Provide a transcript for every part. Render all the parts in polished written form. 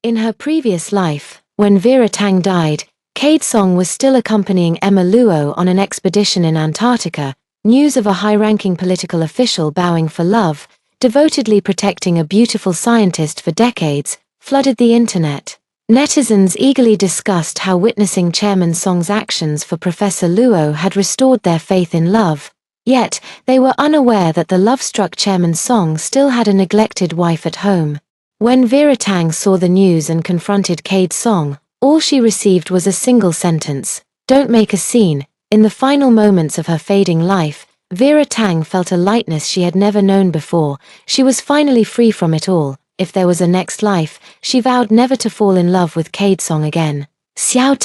In her previous life, when Vera Tang died, Cade Song was still accompanying Emma Luo on an expedition in Antarctica. News of a high-ranking political official bowing for love, devotedly protecting a beautiful scientist for decades, flooded the internet. Netizens eagerly discussed how witnessing Chairman Song's actions for Professor Luo had restored their faith in love. Yet, they were unaware that the love-struck Chairman Song still had a neglected wife at home. When Vera Tang saw the news and confronted Cade Song, all she received was a single sentence: "Don't make a scene." In the final moments of her fading life, Vera Tang felt a lightness she had never known before. She was finally free from it all. If there was a next life, she vowed never to fall in love with Cade Song again. Xiao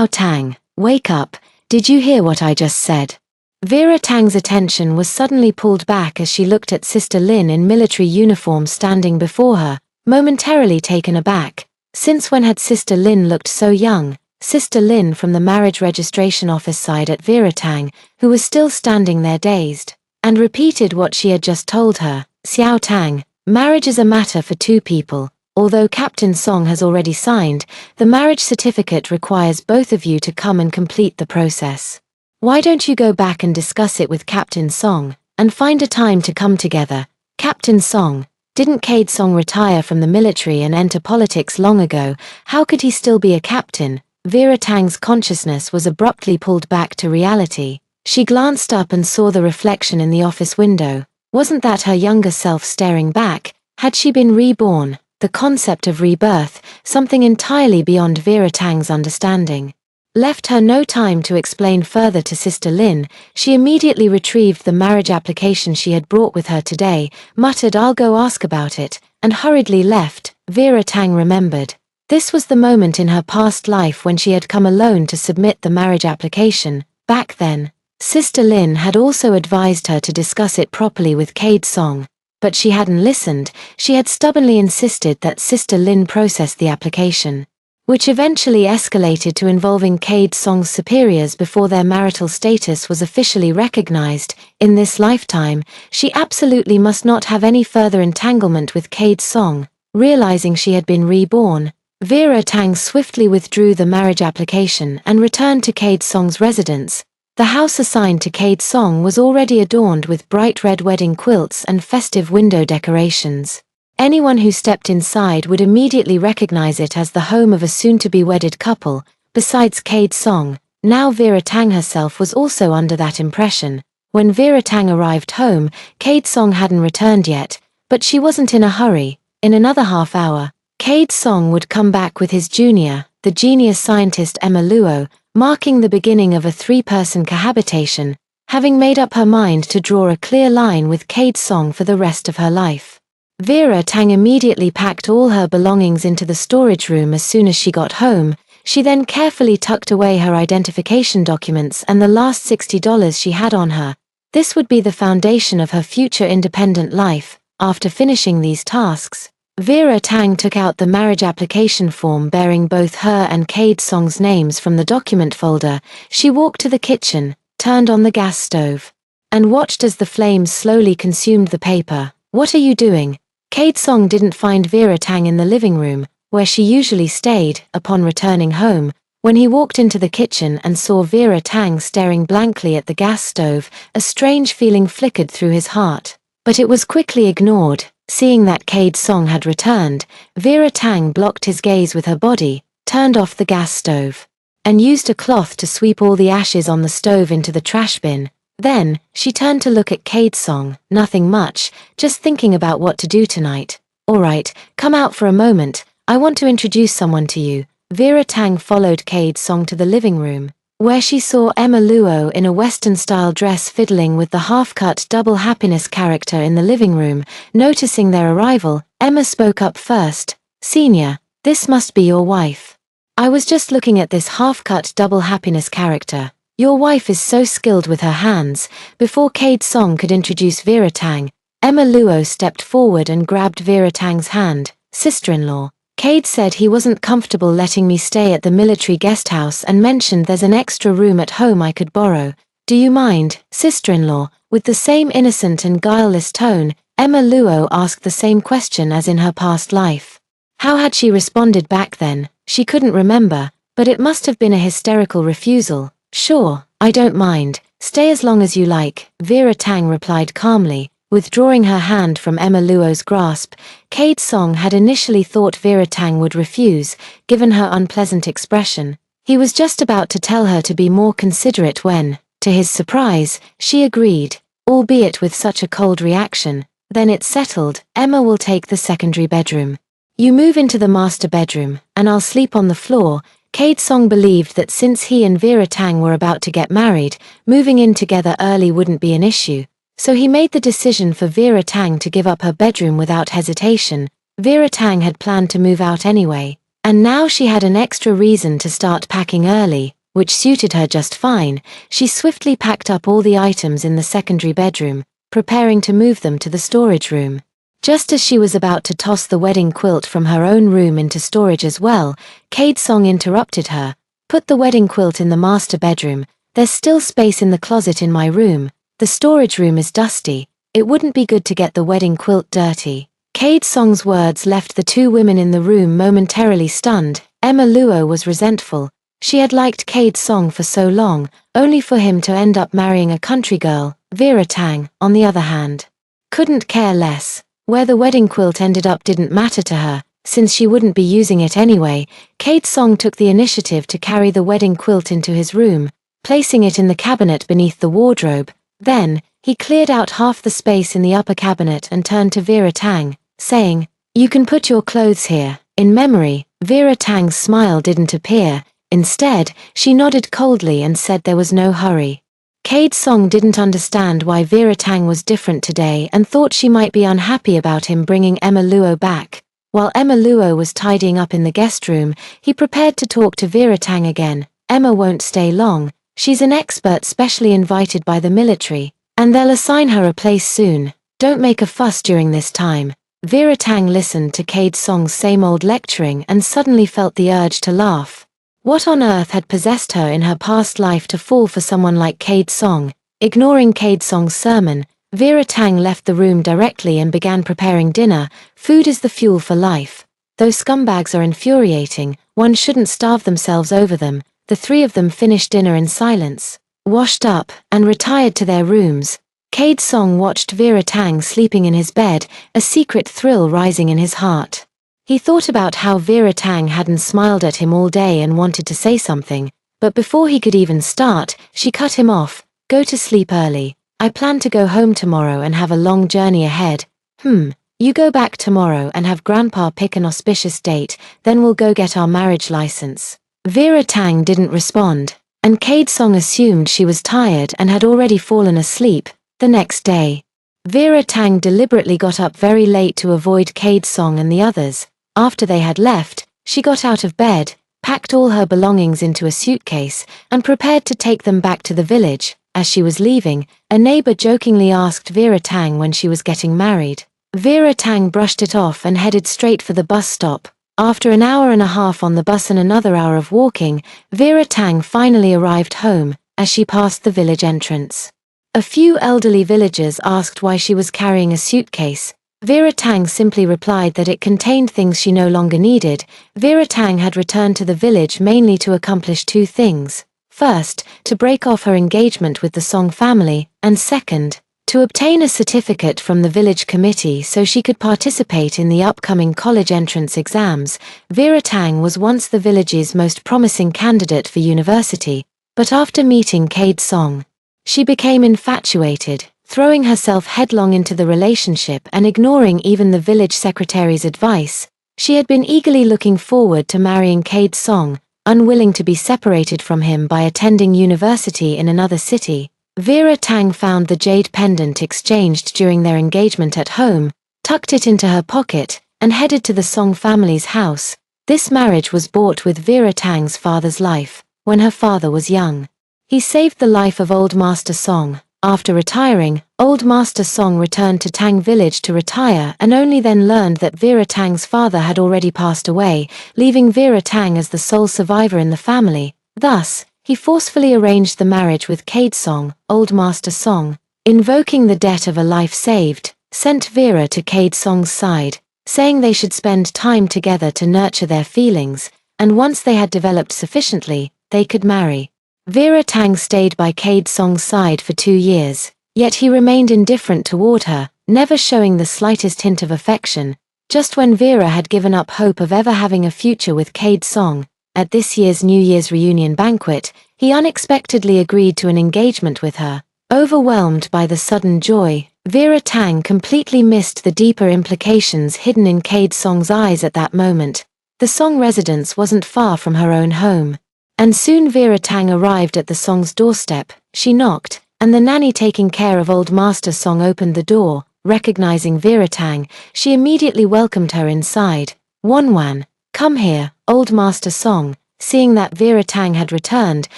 Tang, wake up. Did you hear what I just said? Vera Tang's attention was suddenly pulled back as she looked at Sister Lin in military uniform standing before her, momentarily taken aback. Since when had Sister Lin looked so young? Sister Lin from the marriage registration office sighed at Vera Tang, who was still standing there dazed, and repeated what she had just told her. Xiao Tang, marriage is a matter for two people. Although Captain Song has already signed, the marriage certificate requires both of you to come and complete the process. Why don't you go back and discuss it with Captain Song, and find a time to come together? Captain Song, didn't Cade Song retire from the military and enter politics long ago? How could he still be a captain? Vera Tang's consciousness was abruptly pulled back to reality. She glanced up and saw the reflection in the office window. Wasn't that her younger self staring back? Had she been reborn? The concept of rebirth, something entirely beyond Vera Tang's understanding, left her no time to explain further to Sister Lin. She immediately retrieved the marriage application she had brought with her today, muttered "I'll go ask about it," and hurriedly left. Vera Tang remembered. This was the moment in her past life when she had come alone to submit the marriage application. Back then, Sister Lin had also advised her to discuss it properly with Cade Song, but she hadn't listened. She had stubbornly insisted that Sister Lin process the application, which eventually escalated to involving Cade Song's superiors before their marital status was officially recognized. In this lifetime, she absolutely must not have any further entanglement with Cade Song. Realizing she had been reborn, Vera Tang swiftly withdrew the marriage application and returned to Cade Song's residence. The house assigned to Cade Song was already adorned with bright red wedding quilts and festive window decorations. Anyone who stepped inside would immediately recognize it as the home of a soon-to-be wedded couple. Besides Cade Song, now Vera Tang herself was also under that impression. When Vera Tang arrived home, Cade Song hadn't returned yet, but she wasn't in a hurry. In another half hour, Cade Song would come back with his junior, the genius scientist Emma Luo, marking the beginning of a three-person cohabitation, having made up her mind to draw a clear line with Cade Song for the rest of her life. Vera Tang immediately packed all her belongings into the storage room as soon as she got home. She then carefully tucked away her identification documents and the last $60 she had on her. This would be the foundation of her future independent life. After finishing these tasks, Vera Tang took out the marriage application form bearing both her and Cade Song's names from the document folder. She walked to the kitchen, turned on the gas stove, and watched as the flames slowly consumed the paper. "What are you doing?" Cade Song didn't find Vera Tang in the living room, where she usually stayed. Upon returning home, when he walked into the kitchen and saw Vera Tang staring blankly at the gas stove, a strange feeling flickered through his heart. But it was quickly ignored. Seeing that Cade Song had returned, Vera Tang blocked his gaze with her body, turned off the gas stove, and used a cloth to sweep all the ashes on the stove into the trash bin. Then, she turned to look at Cade Song. "Nothing much, just thinking about what to do tonight." "All right, come out for a moment, I want to introduce someone to you." Vera Tang followed Cade Song to the living room, where she saw Emma Luo in a Western-style dress fiddling with the half-cut double happiness character in the living room. Noticing their arrival, Emma spoke up first. "Senior, this must be your wife. I was just looking at this half-cut double happiness character. Your wife is so skilled with her hands." Before Cade Song could introduce Vera Tang, Emma Luo stepped forward and grabbed Vera Tang's hand. "Sister-in-law, Cade said he wasn't comfortable letting me stay at the military guest house and mentioned there's an extra room at home I could borrow. Do you mind, sister-in-law?" With the same innocent and guileless tone, Emma Luo asked the same question as in her past life. How had she responded back then? She couldn't remember, but it must have been a hysterical refusal. "Sure, I don't mind. Stay as long as you like," Vera Tang replied calmly, withdrawing her hand from Emma Luo's grasp. Cade Song had initially thought Vera Tang would refuse, given her unpleasant expression. He was just about to tell her to be more considerate when, to his surprise, she agreed, albeit with such a cold reaction. "Then it's settled. Emma will take the secondary bedroom. You move into the master bedroom, and I'll sleep on the floor." Cade Song believed that since he and Vera Tang were about to get married, moving in together early wouldn't be an issue. So he made the decision for Vera Tang to give up her bedroom without hesitation. Vera Tang had planned to move out anyway, and now she had an extra reason to start packing early, which suited her just fine. She swiftly packed up all the items in the secondary bedroom, preparing to move them to the storage room. Just as she was about to toss the wedding quilt from her own room into storage as well, Cade Song interrupted her. "Put the wedding quilt in the master bedroom. There's still space in the closet in my room. The storage room is dusty. It wouldn't be good to get the wedding quilt dirty." Cade Song's words left the two women in the room momentarily stunned. Emma Luo was resentful. She had liked Cade Song for so long, only for him to end up marrying a country girl. Vera Tang, on the other hand, couldn't care less. Where the wedding quilt ended up didn't matter to her, since she wouldn't be using it anyway. Cade Song took the initiative to carry the wedding quilt into his room, placing it in the cabinet beneath the wardrobe. Then, he cleared out half the space in the upper cabinet and turned to Vera Tang, saying, "You can put your clothes here." In memory, Vera Tang's smile didn't appear. Instead, she nodded coldly and said there was no hurry. Cade Song didn't understand why Vera Tang was different today and thought she might be unhappy about him bringing Emma Luo back. While Emma Luo was tidying up in the guest room, he prepared to talk to Vera Tang again. "Emma won't stay long. She's an expert specially invited by the military, and they'll assign her a place soon. Don't make a fuss during this time." Vera Tang listened to Cade Song's same old lecturing and suddenly felt the urge to laugh. What on earth had possessed her in her past life to fall for someone like Cade Song? Ignoring Cade Song's sermon, Vera Tang left the room directly and began preparing dinner. Food is the fuel for life. Though scumbags are infuriating, one shouldn't starve themselves over them. The three of them finished dinner in silence, washed up, and retired to their rooms. Cade Song watched Vera Tang sleeping in his bed, a secret thrill rising in his heart. He thought about how Vera Tang hadn't smiled at him all day and wanted to say something, but before he could even start, she cut him off. "Go to sleep early. I plan to go home tomorrow and have a long journey ahead." You go back tomorrow and have Grandpa pick an auspicious date, then we'll go get our marriage license." Vera Tang didn't respond, and Cade Song assumed she was tired and had already fallen asleep. The next day, Vera Tang deliberately got up very late to avoid Cade Song and the others. After they had left, she got out of bed, packed all her belongings into a suitcase, and prepared to take them back to the village. As she was leaving, a neighbor jokingly asked Vera Tang when she was getting married. Vera Tang brushed it off and headed straight for the bus stop. After an hour and a half on the bus and another hour of walking, Vera Tang finally arrived home. As she passed the village entrance, a few elderly villagers asked why she was carrying a suitcase. Vera Tang simply replied that it contained things she no longer needed. Vera Tang had returned to the village mainly to accomplish two things. First, to break off her engagement with the Song family, and second, to obtain a certificate from the village committee so she could participate in the upcoming college entrance exams. Vera Tang was once the village's most promising candidate for university, but after meeting Cade Song, she became infatuated, throwing herself headlong into the relationship and ignoring even the village secretary's advice. She had been eagerly looking forward to marrying Cade Song, unwilling to be separated from him by attending university in another city. Vera Tang found the jade pendant exchanged during their engagement at home, tucked it into her pocket, and headed to the Song family's house. This marriage was bought with Vera Tang's father's life, when her father was young. He saved the life of Old Master Song. After retiring, Old Master Song returned to Tang village to retire and only then learned that Vera Tang's father had already passed away, leaving Vera Tang as the sole survivor in the family. Thus, he forcefully arranged the marriage with Cade Song. Old Master Song, invoking the debt of a life saved, sent Vera to Cade Song's side. saying they should spend time together to nurture their feelings, and once they had developed sufficiently, they could marry. Vera Tang stayed by Cade Song's side for 2 years, yet he remained indifferent toward her, never showing the slightest hint of affection. Just when Vera had given up hope of ever having a future with Cade Song, at this year's New Year's reunion banquet, he unexpectedly agreed to an engagement with her. Overwhelmed by the sudden joy, Vera Tang completely missed the deeper implications hidden in Cade Song's eyes at that moment. The Song residence wasn't far from her own home. And soon Vera Tang arrived at the Song's doorstep. She knocked, and the nanny taking care of old Master Song opened the door. Recognizing Vera Tang, she immediately welcomed her inside. Wanwan, come here, old Master Song, seeing that Vera Tang had returned,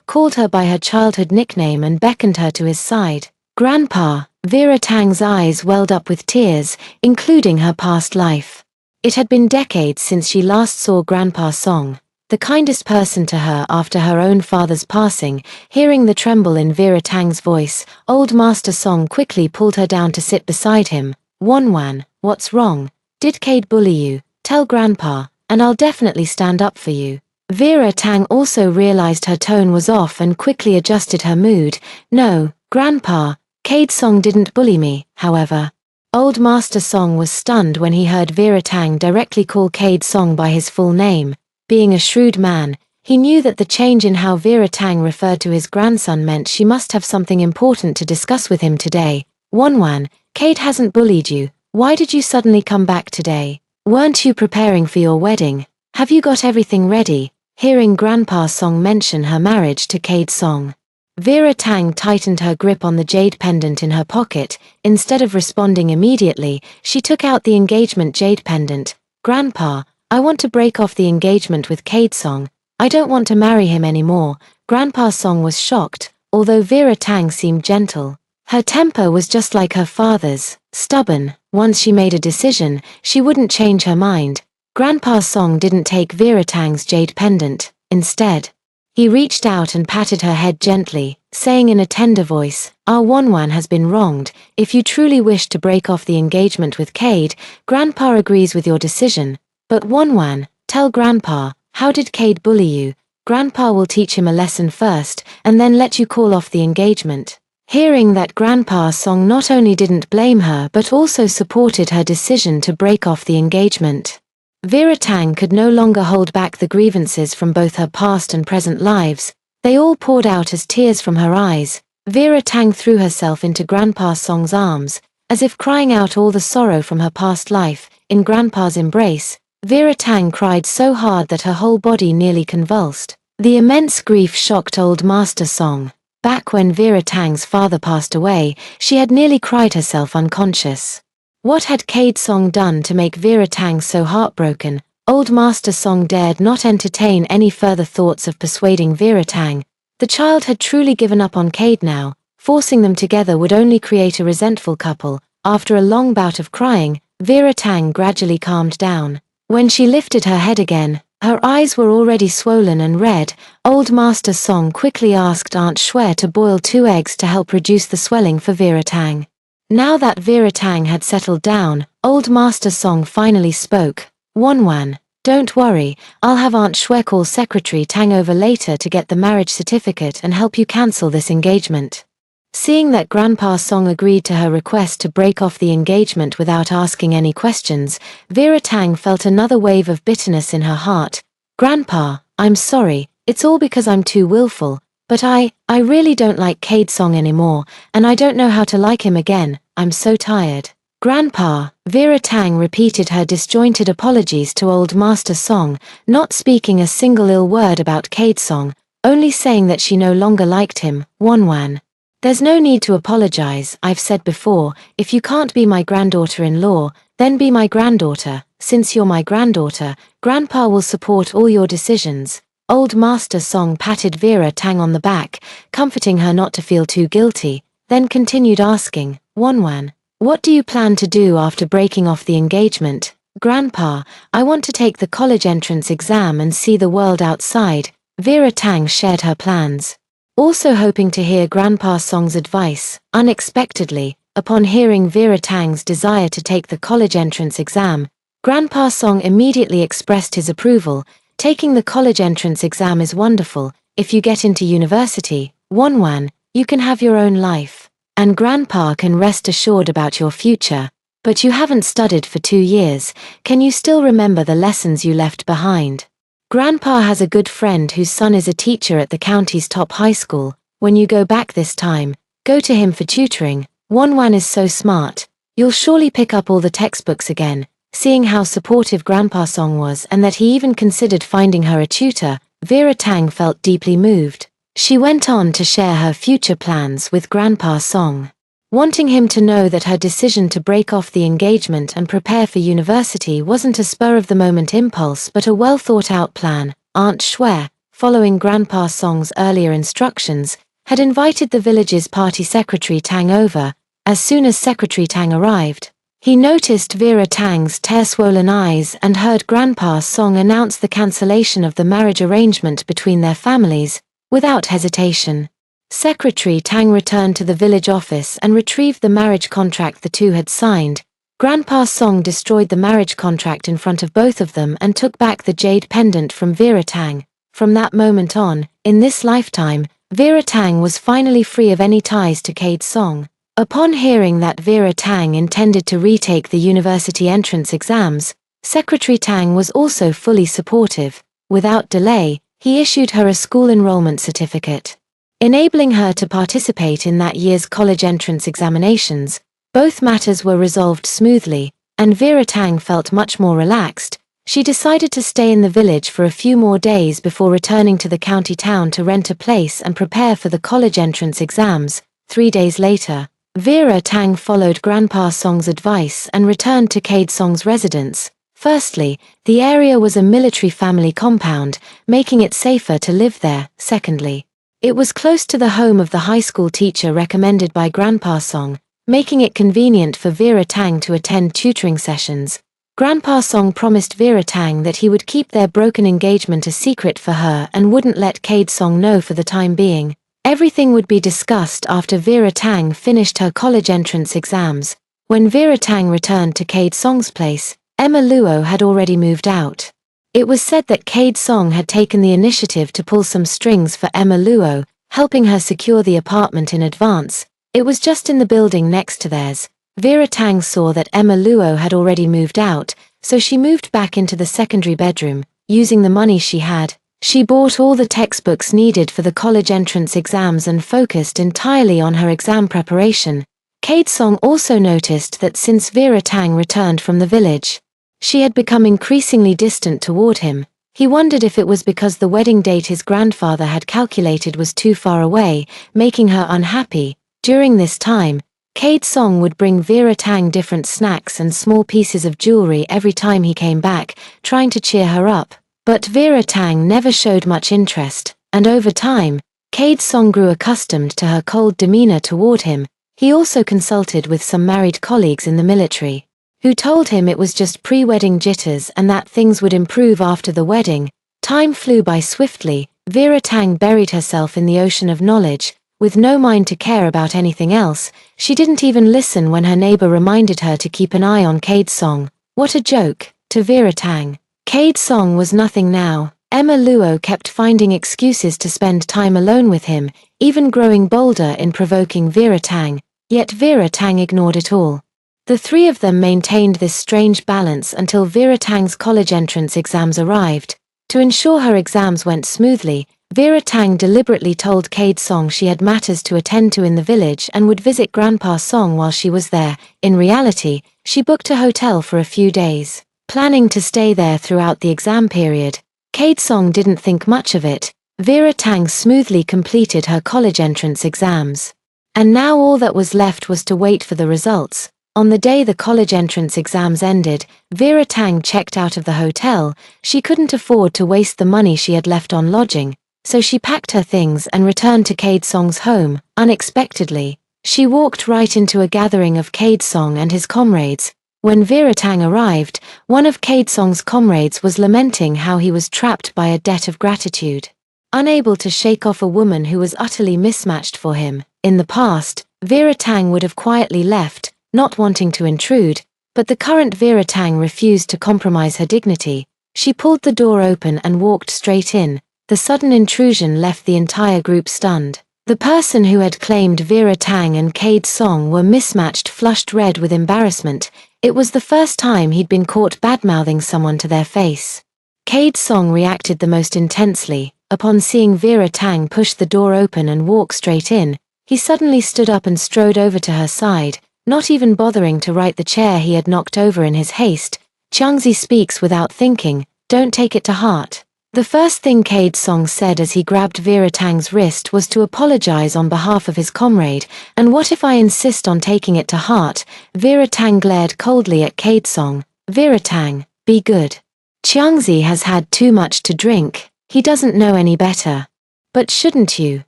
called her by her childhood nickname and beckoned her to his side. Grandpa, Vera Tang's eyes welled up with tears, including her past life. It had been decades since she last saw Grandpa Song, the kindest person to her after her own father's passing. Hearing the tremble in Vera Tang's voice, old Master Song quickly pulled her down to sit beside him. Wanwan, what's wrong? Did Cade bully you? Tell Grandpa, and I'll definitely stand up for you. Vera Tang also realized her tone was off and quickly adjusted her mood. No, Grandpa, Cade Song didn't bully me, however. Old Master Song was stunned when he heard Vera Tang directly call Cade Song by his full name. Being a shrewd man, he knew that the change in how Vera Tang referred to his grandson meant she must have something important to discuss with him today. Wanwan, Cade hasn't bullied you. Why did you suddenly come back today? Weren't you preparing for your wedding? Have you got everything ready? Hearing Grandpa Song mention her marriage to Cade Song, Vera Tang tightened her grip on the jade pendant in her pocket. Instead of responding immediately, she took out the engagement jade pendant. Grandpa, I want to break off the engagement with Cade Song. I don't want to marry him anymore. Grandpa Song was shocked, although Vera Tang seemed gentle. Her temper was just like her father's, stubborn. Once she made a decision, she wouldn't change her mind. Grandpa Song didn't take Vera Tang's jade pendant. Instead, he reached out and patted her head gently, saying in a tender voice, Our Wanwan has been wronged. If you truly wish to break off the engagement with Cade, Grandpa agrees with your decision. But Wanwan, tell Grandpa, how did Cade bully you? Grandpa will teach him a lesson first, and then let you call off the engagement. Hearing that Grandpa Song not only didn't blame her but also supported her decision to break off the engagement, Vera Tang could no longer hold back the grievances from both her past and present lives. They all poured out as tears from her eyes. Vera Tang threw herself into Grandpa Song's arms, as if crying out all the sorrow from her past life. In Grandpa's embrace, Vera Tang cried so hard that her whole body nearly convulsed. The immense grief shocked old Master Song. Back when Vera Tang's father passed away, she had nearly cried herself unconscious. What had Cade Song done to make Vera Tang so heartbroken? Old Master Song dared not entertain any further thoughts of persuading Vera Tang. The child had truly given up on Cade now. Forcing them together would only create a resentful couple. After a long bout of crying, Vera Tang gradually calmed down. When she lifted her head again, her eyes were already swollen and red. Old Master Song quickly asked Aunt Shui to boil 2 eggs to help reduce the swelling for Vera Tang. Now that Vera Tang had settled down, old Master Song finally spoke. Wanwan, don't worry, I'll have Aunt Shui call Secretary Tang over later to get the marriage certificate and help you cancel this engagement. Seeing that Grandpa Song agreed to her request to break off the engagement without asking any questions, Vera Tang felt another wave of bitterness in her heart. Grandpa, I'm sorry, it's all because I'm too willful, but I really don't like Cade Song anymore, and I don't know how to like him again. I'm so tired. Grandpa, Vera Tang repeated her disjointed apologies to old Master Song, not speaking a single ill word about Cade Song, only saying that she no longer liked him. Wanwan, there's no need to apologize. I've said before, if you can't be my granddaughter-in-law, then be my granddaughter. Since you're my granddaughter, Grandpa will support all your decisions. Old Master Song patted Vera Tang on the back, comforting her not to feel too guilty, then continued asking, Wanwan, what do you plan to do after breaking off the engagement? Grandpa, I want to take the college entrance exam and see the world outside. Vera Tang shared her plans. Also hoping to hear Grandpa Song's advice, unexpectedly, upon hearing Vera Tang's desire to take the college entrance exam, Grandpa Song immediately expressed his approval. Taking the college entrance exam is wonderful. If you get into university, Wonwan, you can have your own life. And Grandpa can rest assured about your future. But you haven't studied for 2 years. Can you still remember the lessons you left behind? Grandpa has a good friend whose son is a teacher at the county's top high school. When you go back this time, go to him for tutoring. Wonwan is so smart. You'll surely pick up all the textbooks again. Seeing how supportive Grandpa Song was and that he even considered finding her a tutor, Vera Tang felt deeply moved. She went on to share her future plans with Grandpa Song. Wanting him to know that her decision to break off the engagement and prepare for university wasn't a spur-of-the-moment impulse but a well-thought-out plan, Aunt Shui, following Grandpa Song's earlier instructions, had invited the village's party secretary Tang over. As soon as Secretary Tang arrived, he noticed Vera Tang's tear-swollen eyes and heard Grandpa Song announce the cancellation of the marriage arrangement between their families, without hesitation. Secretary Tang returned to the village office and retrieved the marriage contract the two had signed. Grandpa Song destroyed the marriage contract in front of both of them and took back the jade pendant from Vera Tang. From that moment on, in this lifetime, Vera Tang was finally free of any ties to Cade Song. Upon hearing that Vera Tang intended to retake the university entrance exams, Secretary Tang was also fully supportive. Without delay, he issued her a school enrollment certificate, enabling her to participate in that year's college entrance examinations. Both matters were resolved smoothly, and Vera Tang felt much more relaxed. She decided to stay in the village for a few more days before returning to the county town to rent a place and prepare for the college entrance exams. 3 days later, Vera Tang followed Grandpa Song's advice and returned to Cade Song's residence. Firstly, the area was a military family compound, making it safer to live there. Secondly, it was close to the home of the high school teacher recommended by Grandpa Song, making it convenient for Vera Tang to attend tutoring sessions. Grandpa Song promised Vera Tang that he would keep their broken engagement a secret for her and wouldn't let Cade Song know for the time being. Everything would be discussed after Vera Tang finished her college entrance exams. When Vera Tang returned to Cade Song's place, Emma Luo had already moved out. It was said that Cade Song had taken the initiative to pull some strings for Emma Luo, helping her secure the apartment in advance. It was just in the building next to theirs. Vera Tang saw that Emma Luo had already moved out, so she moved back into the secondary bedroom. Using the money she had, she bought all the textbooks needed for the college entrance exams and focused entirely on her exam preparation. Cade Song also noticed that since Vera Tang returned from the village, she had become increasingly distant toward him. He wondered if it was because the wedding date his grandfather had calculated was too far away, making her unhappy. During this time, Cade Song would bring Vera Tang different snacks and small pieces of jewelry every time he came back, trying to cheer her up. But Vera Tang never showed much interest, and over time, Cade Song grew accustomed to her cold demeanor toward him. He also consulted with some married colleagues in the military, who told him it was just pre-wedding jitters and that things would improve after the wedding. Time flew by swiftly. Vera Tang buried herself in the ocean of knowledge, with no mind to care about anything else. She didn't even listen when her neighbor reminded her to keep an eye on Cade Song. What a joke, to Vera Tang. Cade Song was nothing now. Emma Luo kept finding excuses to spend time alone with him, even growing bolder in provoking Vera Tang. Yet Vera Tang ignored it all. The three of them maintained this strange balance until Vera Tang's college entrance exams arrived. To ensure her exams went smoothly, Vera Tang deliberately told Cade Song she had matters to attend to in the village and would visit Grandpa Song while she was there. In reality, she booked a hotel for a few days, planning to stay there throughout the exam period. Cade Song didn't think much of it. Vera Tang smoothly completed her college entrance exams. And now all that was left was to wait for the results. On the day the college entrance exams ended, Vera Tang checked out of the hotel. She couldn't afford to waste the money she had left on lodging, so she packed her things and returned to Cade Song's home. Unexpectedly, she walked right into a gathering of Cade Song and his comrades. When Vera Tang arrived, one of Cade Song's comrades was lamenting how he was trapped by a debt of gratitude, unable to shake off a woman who was utterly mismatched for him. In the past, Vera Tang would have quietly left, not wanting to intrude, But the current Vera Tang refused to compromise her dignity. She pulled the door open and walked straight in. The sudden intrusion left the entire group stunned. The person who had claimed Vera Tang and Cade Song were mismatched, flushed red with embarrassment. It was the first time he'd been caught badmouthing someone to their face. Cade Song reacted the most intensely. Upon seeing Vera Tang push the door open and walk straight in, he suddenly stood up and strode over to her side, not even bothering to right the chair he had knocked over in his haste. Xiangzi speaks without thinking, don't take it to heart. The first thing Cade Song said as he grabbed Vera Tang's wrist was to apologize on behalf of his comrade. And what if I insist on taking it to heart? Vera Tang glared coldly at Cade Song. Vera Tang, be good. Xiangzi has had too much to drink. He doesn't know any better. But shouldn't you?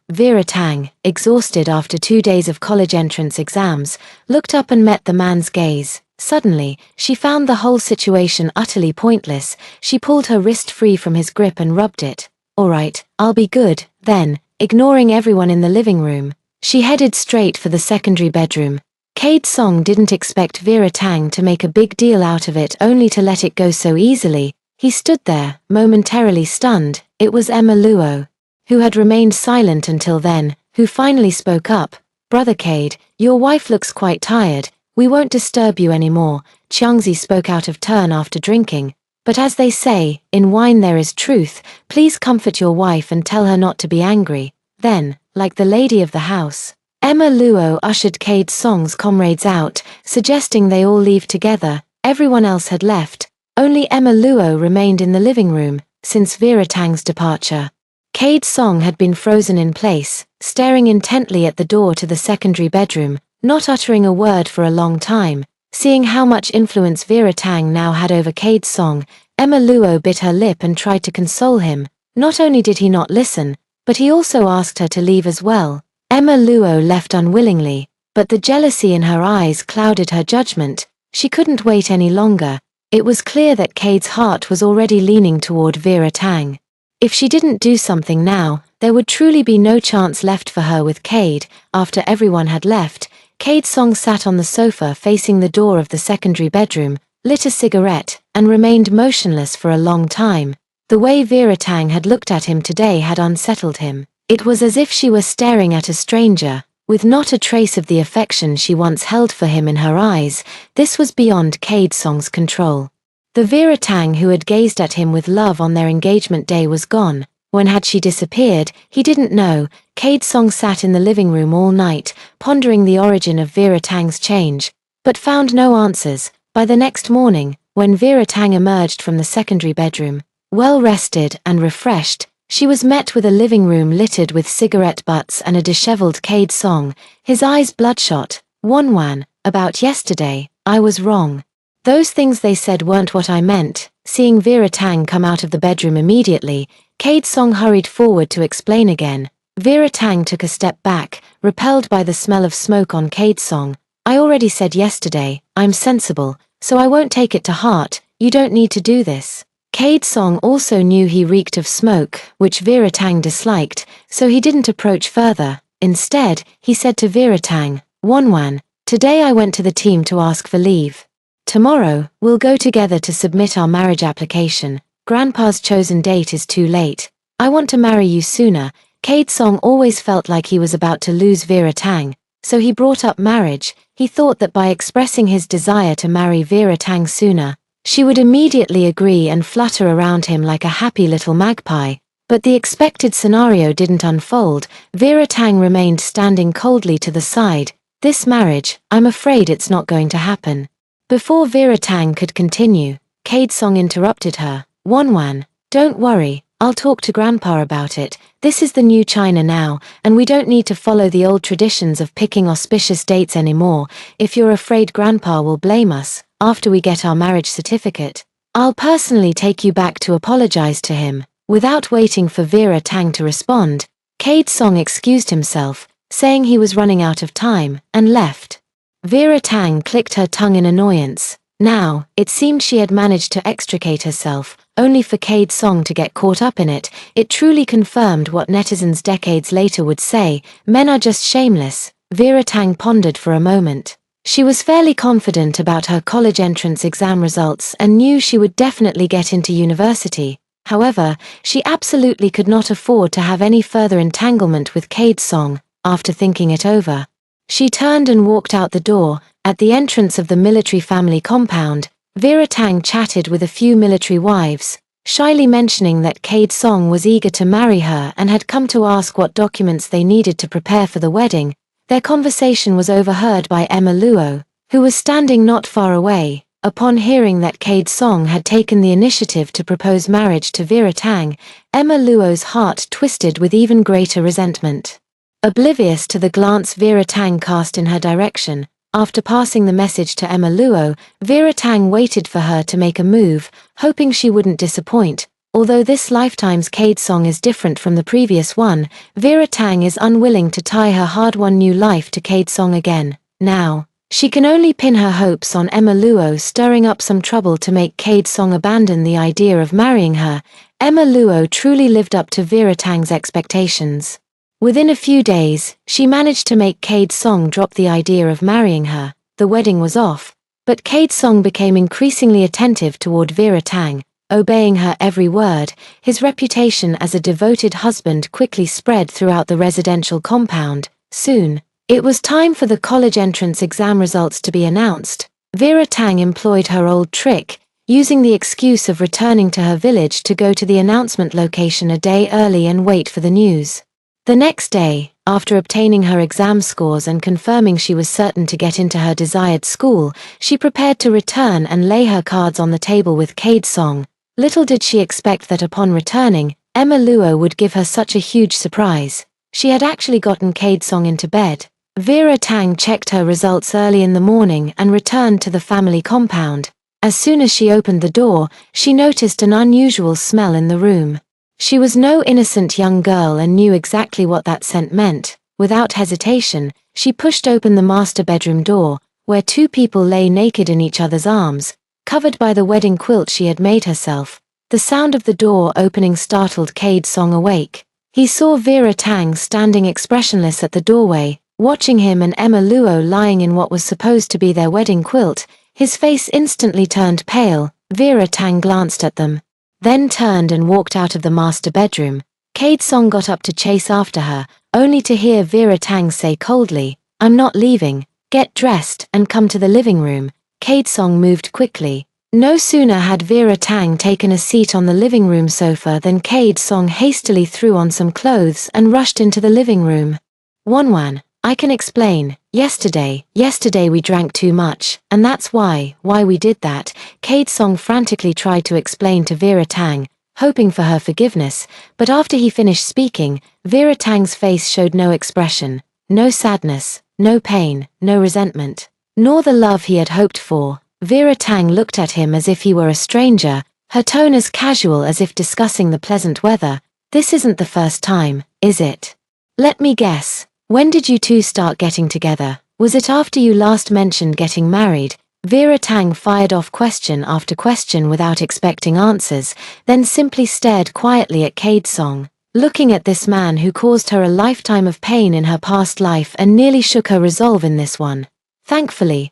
Vera Tang, exhausted after 2 days of college entrance exams, looked up and met the man's gaze. Suddenly, she found the whole situation utterly pointless. She pulled her wrist free from his grip and rubbed it. All right, I'll be good, then. Ignoring everyone in the living room, she headed straight for the secondary bedroom. Cade Song didn't expect Vera Tang to make a big deal out of it, only to let it go so easily. He stood there, momentarily stunned. It was Emma Luo, who had remained silent until then, who finally spoke up. Brother Cade, your wife looks quite tired. We won't disturb you anymore. Xiangzi spoke out of turn after drinking. But as they say, in wine there is truth. Please comfort your wife and tell her not to be angry. Then, like the lady of the house, Emma Luo ushered Cade Song's comrades out, suggesting they all leave together. Everyone else had left. Only Emma Luo remained in the living room. Since Vera Tang's departure, Cade Song had been frozen in place, staring intently at the door to the secondary bedroom, not uttering a word for a long time. Seeing how much influence Vera Tang now had over Cade Song, Emma Luo bit her lip and tried to console him. Not only did he not listen, but he also asked her to leave as well. Emma Luo left unwillingly, but the jealousy in her eyes clouded her judgment. She couldn't wait any longer. It was clear that Cade's heart was already leaning toward Vera Tang. If she didn't do something now, there would truly be no chance left for her with Cade. After everyone had left, Cade Song sat on the sofa facing the door of the secondary bedroom, lit a cigarette, and remained motionless for a long time. The way Vera Tang had looked at him today had unsettled him. It was as if she were staring at a stranger, with not a trace of the affection she once held for him in her eyes. This was beyond Cade Song's control. The Vera Tang who had gazed at him with love on their engagement day was gone. When had she disappeared? He didn't know. Cade Song sat in the living room all night, pondering the origin of Vera Tang's change, but found no answers. By the next morning, when Vera Tang emerged from the secondary bedroom, well rested and refreshed, she was met with a living room littered with cigarette butts and a disheveled Cade Song, his eyes bloodshot. Wanwan, about yesterday, I was wrong. Those things they said weren't what I meant. Seeing Vera Tang come out of the bedroom immediately, Cade Song hurried forward to explain again. Vera Tang took a step back, repelled by the smell of smoke on Cade Song. I already said yesterday, I'm sensible, so I won't take it to heart. You don't need to do this. Cade Song also knew he reeked of smoke, which Vera Tang disliked, so he didn't approach further. Instead, he said to Vera Tang, Wanwan, today I went to the team to ask for leave. Tomorrow, we'll go together to submit our marriage application. Grandpa's chosen date is too late. I want to marry you sooner. Cade Song always felt like he was about to lose Vera Tang, so he brought up marriage. He thought that by expressing his desire to marry Vera Tang sooner, she would immediately agree and flutter around him like a happy little magpie. But the expected scenario didn't unfold. Vera Tang remained standing coldly to the side. This marriage, I'm afraid it's not going to happen. Before Vera Tang could continue, Cade Song interrupted her. Wanwan, don't worry, I'll talk to Grandpa about it. This is the new China now, and we don't need to follow the old traditions of picking auspicious dates anymore. If you're afraid Grandpa will blame us, after we get our marriage certificate, I'll personally take you back to apologize to him. Without waiting for Vera Tang to respond, Cade Song excused himself, saying he was running out of time, and left. Vera Tang clicked her tongue in annoyance. Now, it seemed she had managed to extricate herself, only for Cade Song to get caught up in it. It truly confirmed what netizens decades later would say, men are just shameless. Vera Tang pondered for a moment. She was fairly confident about her college entrance exam results and knew she would definitely get into university. However, she absolutely could not afford to have any further entanglement with Cade Song. After thinking it over, she turned and walked out the door. At the entrance of the military family compound, Vera Tang chatted with a few military wives, shyly mentioning that Cade Song was eager to marry her and had come to ask what documents they needed to prepare for the wedding. Their conversation was overheard by Emma Luo, who was standing not far away. Upon hearing that Cade Song had taken the initiative to propose marriage to Vera Tang, Emma Luo's heart twisted with even greater resentment. Oblivious to the glance Vera Tang cast in her direction, after passing the message to Emma Luo, Vera Tang waited for her to make a move, hoping she wouldn't disappoint. Although this lifetime's Cade Song is different from the previous one, Vera Tang is unwilling to tie her hard-won new life to Cade Song again. Now, she can only pin her hopes on Emma Luo stirring up some trouble to make Cade Song abandon the idea of marrying her. Emma Luo truly lived up to Vera Tang's expectations. Within a few days, she managed to make Cade Song drop the idea of marrying her. The wedding was off, but Cade Song became increasingly attentive toward Vera Tang, obeying her every word. His reputation as a devoted husband quickly spread throughout the residential compound. Soon, it was time for the college entrance exam results to be announced. Vera Tang employed her old trick, using the excuse of returning to her village to go to the announcement location a day early and wait for the news. The next day, after obtaining her exam scores and confirming she was certain to get into her desired school, she prepared to return and lay her cards on the table with Cade Song. Little did she expect that upon returning, Emma Luo would give her such a huge surprise. She had actually gotten Cade Song into bed. Vera Tang checked her results early in the morning and returned to the family compound. As soon as she opened the door, she noticed an unusual smell in the room. She was no innocent young girl and knew exactly what that scent meant. Without hesitation, she pushed open the master bedroom door, where two people lay naked in each other's arms, covered by the wedding quilt she had made herself. The sound of the door opening startled Cade Song awake. He saw Vera Tang standing expressionless at the doorway, watching him and Emma Luo lying in what was supposed to be their wedding quilt. His face instantly turned pale. Vera Tang glanced at them, then turned and walked out of the master bedroom. Cade Song got up to chase after her, only to hear Vera Tang say coldly, "I'm not leaving, get dressed and come to the living room." Cade Song moved quickly. No sooner had Vera Tang taken a seat on the living room sofa than Cade Song hastily threw on some clothes and rushed into the living room. "Wanwan, I can explain. Yesterday we drank too much, and that's why we did that." Cade Song frantically tried to explain to Vera Tang, hoping for her forgiveness, but after he finished speaking, Vera Tang's face showed no expression, no sadness, no pain, no resentment, nor the love he had hoped for. Vera Tang looked at him as if he were a stranger, her tone as casual as if discussing the pleasant weather. "This isn't the first time, is it? Let me guess. When did you two start getting together? Was it after you last mentioned getting married?" Vera Tang fired off question after question without expecting answers, then simply stared quietly at Cade Song, looking at this man who caused her a lifetime of pain in her past life and nearly shook her resolve in this one.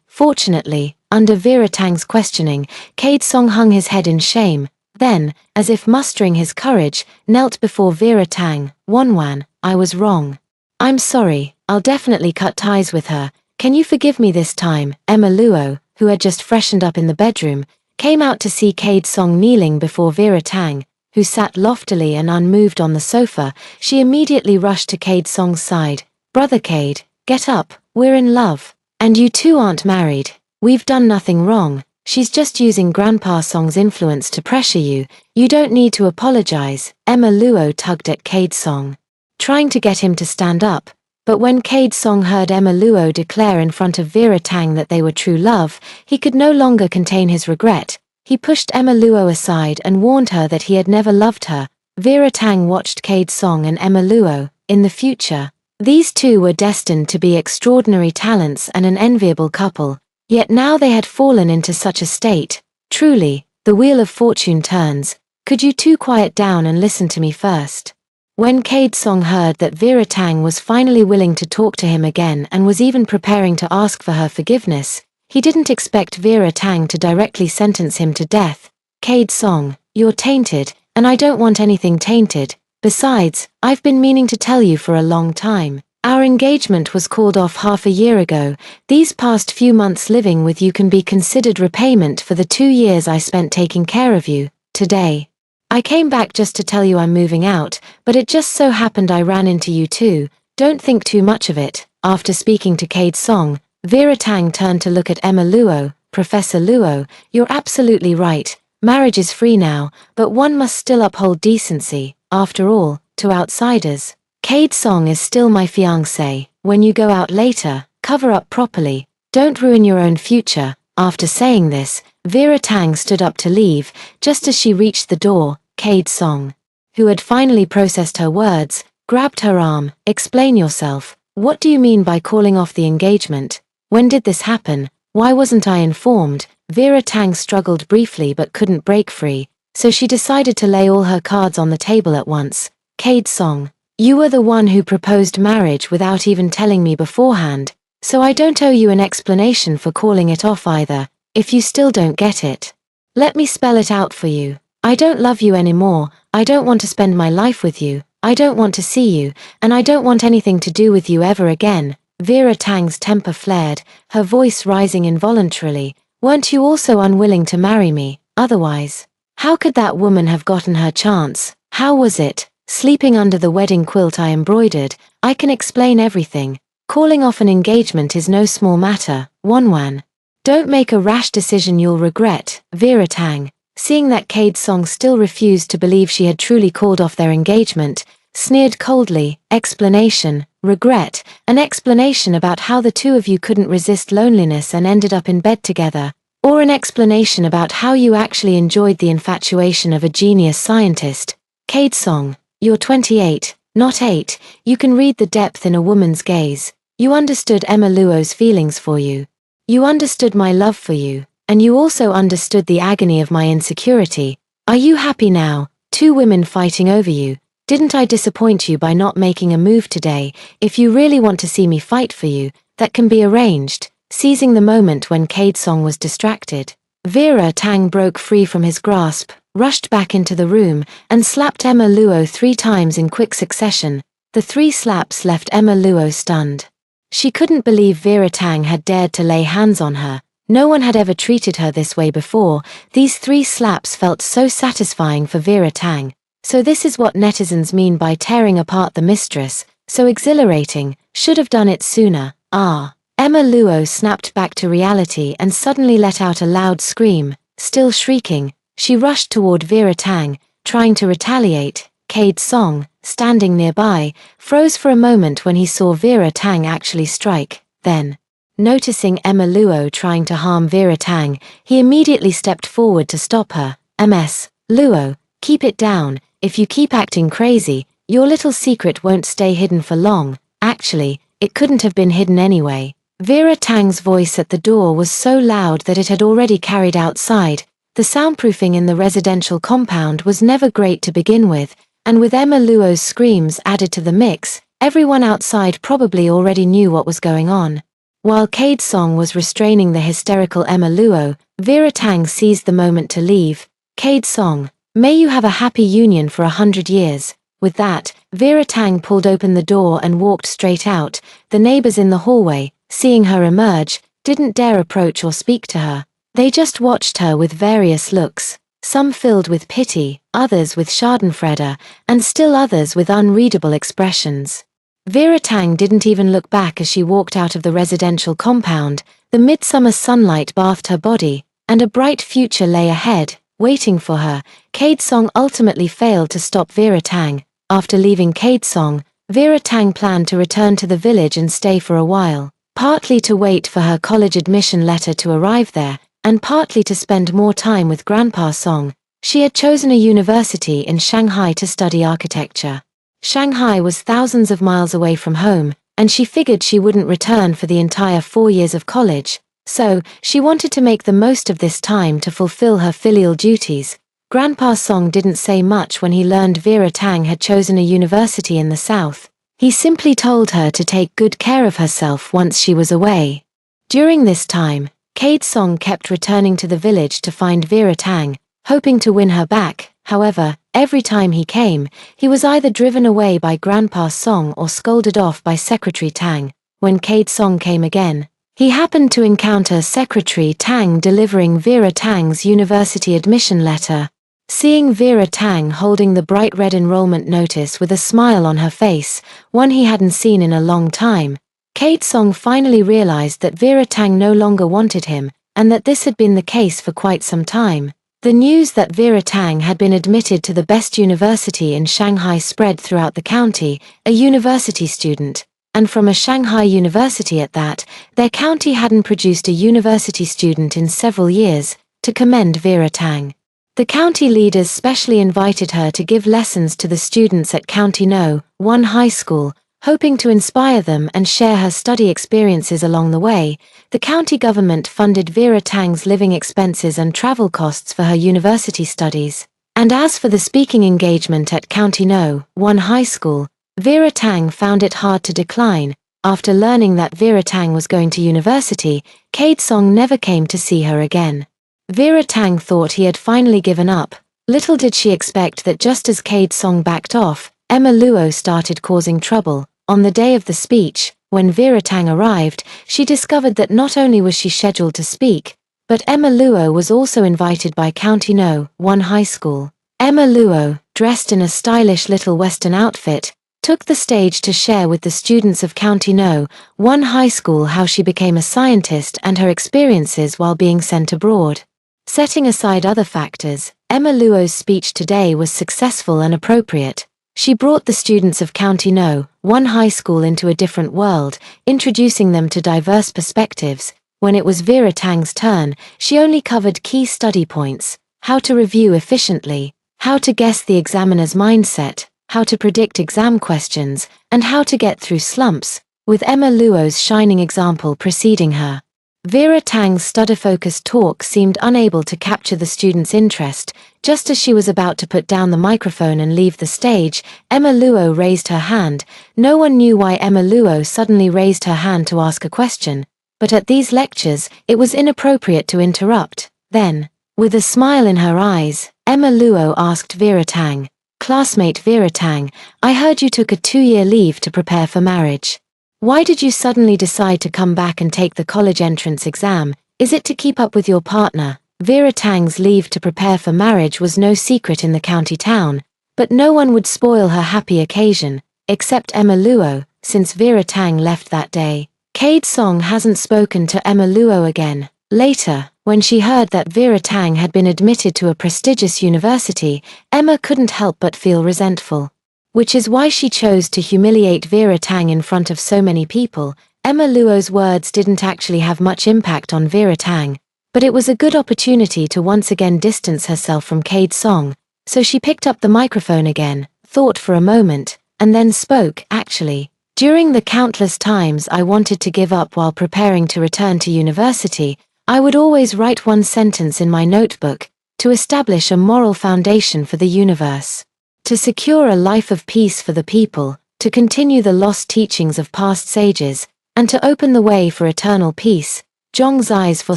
Fortunately, under Vera Tang's questioning, Cade Song hung his head in shame, then, as if mustering his courage, knelt before Vera Tang. "Wanwan, I was wrong. I'm sorry, I'll definitely cut ties with her. Can you forgive me this time?" Emma Luo, who had just freshened up in the bedroom, came out to see Cade Song kneeling before Vera Tang, who sat loftily and unmoved on the sofa. She immediately rushed to Cade Song's side. "Brother Cade, get up, we're in love. And you two aren't married. We've done nothing wrong. She's just using Grandpa Song's influence to pressure you. You don't need to apologize." Emma Luo tugged at Cade Song, trying to get him to stand up, but when Cade Song heard Emma Luo declare in front of Vera Tang that they were true love, he could no longer contain his regret. He pushed Emma Luo aside and warned her that he had never loved her. Vera Tang watched Cade Song and Emma Luo. In the future, these two were destined to be extraordinary talents and an enviable couple, yet now they had fallen into such a state. Truly, the wheel of fortune turns. "Could you two quiet down and listen to me first?" When Cade Song heard that Vera Tang was finally willing to talk to him again and was even preparing to ask for her forgiveness, he didn't expect Vera Tang to directly sentence him to death. "Cade Song, you're tainted, and I don't want anything tainted. Besides, I've been meaning to tell you for a long time. Our engagement was called off half a year ago. These past few months living with you can be considered repayment for the 2 years I spent taking care of you. Today, I came back just to tell you I'm moving out, but it just so happened I ran into you too. Don't think too much of it." After speaking to Cade Song, Vera Tang turned to look at Emma Luo. "Professor Luo, you're absolutely right. Marriage is free now, but one must still uphold decency. After all, to outsiders, Cade Song is still my fiancé. When you go out later, cover up properly. Don't ruin your own future." After saying this, Vera Tang stood up to leave. Just as she reached the door, Cade Song, who had finally processed her words, grabbed her arm. "Explain yourself. What do you mean by calling off the engagement? When did this happen? Why wasn't I informed?" Vera Tang struggled briefly but couldn't break free, so she decided to lay all her cards on the table at once. "Cade Song, you were the one who proposed marriage without even telling me beforehand, so I don't owe you an explanation for calling it off either. If you still don't get it, let me spell it out for you. I don't love you anymore. I don't want to spend my life with you. I don't want to see you, and I don't want anything to do with you ever again." Vera Tang's temper flared, her voice rising involuntarily. "Weren't you also unwilling to marry me? Otherwise, how could that woman have gotten her chance? How was it? Sleeping under the wedding quilt I embroidered? I can explain everything. Calling off an engagement is no small matter, Wonwan. Don't make a rash decision you'll regret." Vera Tang, seeing that Cade Song still refused to believe she had truly called off their engagement, sneered coldly. "Explanation, regret, an explanation about how the two of you couldn't resist loneliness and ended up in bed together, or an explanation about how you actually enjoyed the infatuation of a genius scientist. Cade Song, you're 28, not 8, you can read the depth in a woman's gaze. You understood Emma Luo's feelings for you. You understood my love for you, and you also understood the agony of my insecurity. Are you happy now? 2 women fighting over you. Didn't I disappoint you by not making a move today? If you really want to see me fight for you, that can be arranged." Seizing the moment when Cade Song was distracted, Vera Tang broke free from his grasp, rushed back into the room, and slapped Emma Luo 3 times in quick succession. The 3 slaps left Emma Luo stunned. She couldn't believe Vera Tang had dared to lay hands on her. No one had ever treated her this way before. These 3 slaps felt so satisfying for Vera Tang. So this is what netizens mean by tearing apart the mistress. So exhilarating. Should have done it sooner. Ah. Emma Luo snapped back to reality and suddenly let out a loud scream. Still shrieking, she rushed toward Vera Tang, trying to retaliate. Cade Song, standing nearby, froze for a moment when he saw Vera Tang actually strike. Then, noticing Emma Luo trying to harm Vera Tang, he immediately stepped forward to stop her. "Ms. Luo, keep it down. If you keep acting crazy, your little secret won't stay hidden for long. Actually, it couldn't have been hidden anyway." Vera Tang's voice at the door was so loud that it had already carried outside. The soundproofing in the residential compound was never great to begin with, and with Emma Luo's screams added to the mix, everyone outside probably already knew what was going on. While Cade Song was restraining the hysterical Emma Luo, Vera Tang seized the moment to leave. "Cade Song, may you have a happy union for 100 years. With that, Vera Tang pulled open the door and walked straight out. The neighbors in the hallway, seeing her emerge, didn't dare approach or speak to her. They just watched her with various looks, some filled with pity, others with schadenfreude, and still others with unreadable expressions. Vera Tang didn't even look back as she walked out of the residential compound. The midsummer sunlight bathed her body, and a bright future lay ahead, waiting for her. Cade Song ultimately failed to stop Vera Tang. After leaving Cade Song, Vera Tang planned to return to the village and stay for a while, partly to wait for her college admission letter to arrive there, and partly to spend more time with Grandpa Song. She had chosen a university in Shanghai to study architecture. Shanghai was thousands of miles away from home, and she figured she wouldn't return for the entire 4 years of college. So, she wanted to make the most of this time to fulfill her filial duties. Grandpa Song didn't say much when he learned Vera Tang had chosen a university in the south. He simply told her to take good care of herself once she was away. During this time, Cade Song kept returning to the village to find Vera Tang, hoping to win her back. However, every time he came, he was either driven away by Grandpa Song or scolded off by Secretary Tang. When Cade Song came again, he happened to encounter Secretary Tang delivering Vera Tang's university admission letter. Seeing Vera Tang holding the bright red enrollment notice with a smile on her face, one he hadn't seen in a long time, Cade Song finally realized that Vera Tang no longer wanted him, and that this had been the case for quite some time. The news that Vera Tang had been admitted to the best university in Shanghai spread throughout the county, a university student, and from a Shanghai university at that, their county hadn't produced a university student in several years, to commend Vera Tang. The county leaders specially invited her to give lessons to the students at County No. 1 High School, hoping to inspire them and share her study experiences along the way. The county government funded Vera Tang's living expenses and travel costs for her university studies. And as for the speaking engagement at County No. 1 High School, Vera Tang found it hard to decline. After learning that Vera Tang was going to university, Cade Song never came to see her again. Vera Tang thought he had finally given up. Little did she expect that just as Cade Song backed off, Emma Luo started causing trouble. On the day of the speech, when Vera Tang arrived, she discovered that not only was she scheduled to speak, but Emma Luo was also invited by County No. 1 High School. Emma Luo, dressed in a stylish little Western outfit, took the stage to share with the students of County No. 1 High School how she became a scientist and her experiences while being sent abroad. Setting aside other factors, Emma Luo's speech today was successful and appropriate. She brought the students of County No. 1 High School into a different world, introducing them to diverse perspectives. When it was Vera Tang's turn, she only covered key study points: how to review efficiently, how to guess the examiner's mindset, how to predict exam questions, and how to get through slumps, with Emma Luo's shining example preceding her. Vera Tang's study-focused talk seemed unable to capture the students' interest. Just as she was about to put down the microphone and leave the stage, Emma Luo raised her hand. No one knew why Emma Luo suddenly raised her hand to ask a question, but at these lectures, it was inappropriate to interrupt. Then, with a smile in her eyes, Emma Luo asked Vera Tang, "Classmate Vera Tang, I heard you took a 2-year leave to prepare for marriage. Why did you suddenly decide to come back and take the college entrance exam? Is it to keep up with your partner?" Vera Tang's leave to prepare for marriage was no secret in the county town, but no one would spoil her happy occasion, except Emma Luo, since Vera Tang left that day. Cade Song hasn't spoken to Emma Luo again. Later, when she heard that Vera Tang had been admitted to a prestigious university, Emma couldn't help but feel resentful. Which is why she chose to humiliate Vera Tang in front of so many people. Emma Luo's words didn't actually have much impact on Vera Tang, but it was a good opportunity to once again distance herself from Cade Song, so she picked up the microphone again, thought for a moment, and then spoke. "Actually, during the countless times I wanted to give up while preparing to return to university, I would always write one sentence in my notebook, to establish a moral foundation for the universe. To secure a life of peace for the people, to continue the lost teachings of past sages, and to open the way for eternal peace. Zhongzai's 4